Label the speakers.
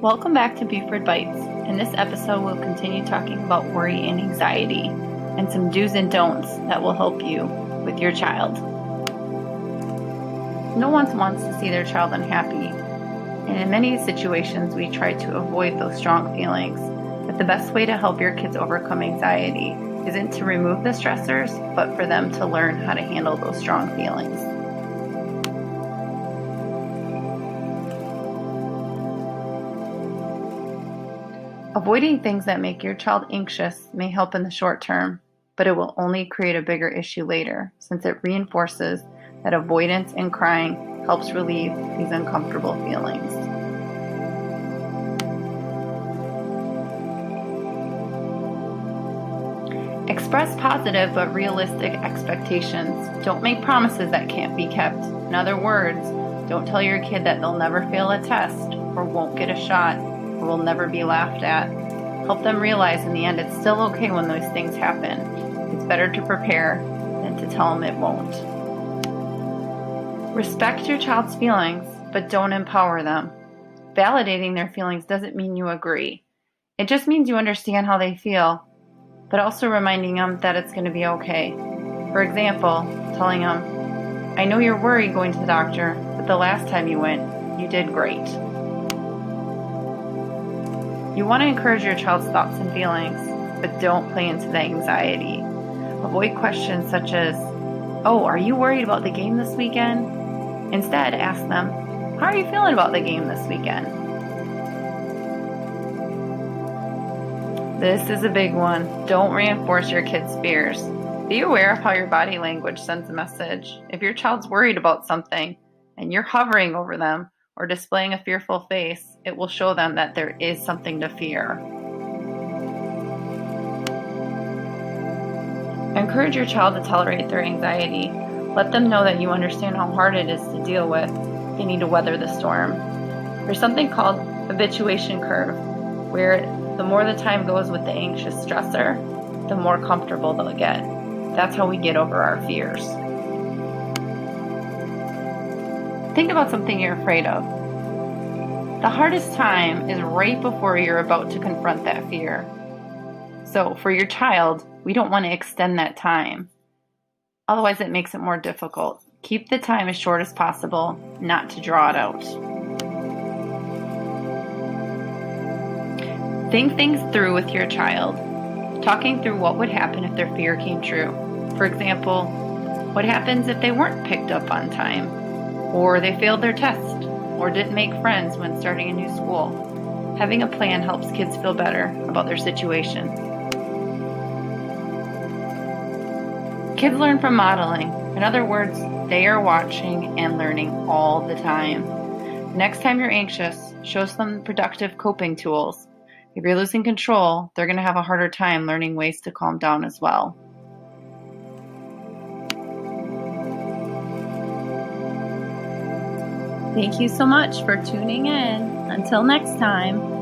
Speaker 1: Welcome back to Buford Bites. In this episode, we'll continue talking about worry and anxiety and some do's and don'ts that will help you with your child. No one wants to see their child unhappy, and in many situations, we try to avoid those strong feelings. But the best way to help your kids overcome anxiety isn't to remove the stressors, but for them to learn how to handle those strong feelings. Avoiding things that make your child anxious may help in the short term, but it will only create a bigger issue later, since it reinforces that avoidance and crying helps relieve these uncomfortable feelings. Express positive but realistic expectations. Don't make promises that can't be kept. In other words, don't tell your kid that they'll never fail a test or won't get a shot or will never be laughed at. Help them realize in the end it's still okay when those things happen. It's better to prepare than to tell them it won't. Respect your child's feelings, but don't empower them. Validating their feelings doesn't mean you agree. It just means you understand how they feel, but also reminding them that it's going to be okay. For example, telling them, I know you're worried going to the doctor, but the last time you went, you did great. You want to encourage your child's thoughts and feelings, but don't play into the anxiety. Avoid questions such as, oh, are you worried about the game this weekend? Instead, ask them, how are you feeling about the game this weekend? This is a big one. Don't reinforce your kids' fears. Be aware of how your body language sends a message. If your child's worried about something and you're hovering over them or displaying a fearful face, it will show them that there is something to fear. Encourage your child to tolerate their anxiety. Let them know that you understand how hard it is to deal with. They need to weather the storm. There's something called habituation curve, where the more the time goes with the anxious stressor, the more comfortable they'll get. That's how we get over our fears. Think about something you're afraid of. The hardest time is right before you're about to confront that fear. So for your child, we don't want to extend that time. Otherwise, it makes it more difficult. Keep the time as short as possible, not to draw it out. Think things through with your child, talking through what would happen if their fear came true. For example, what happens if they weren't picked up on time, or they failed their test, or didn't make friends when starting a new school? Having a plan helps kids feel better about their situation. Kids learn from modeling. In other words, they are watching and learning all the time. Next time you're anxious, show some productive coping tools. If you're losing control, they're going to have a harder time learning ways to calm down as well. Thank you so much for tuning in. Until next time.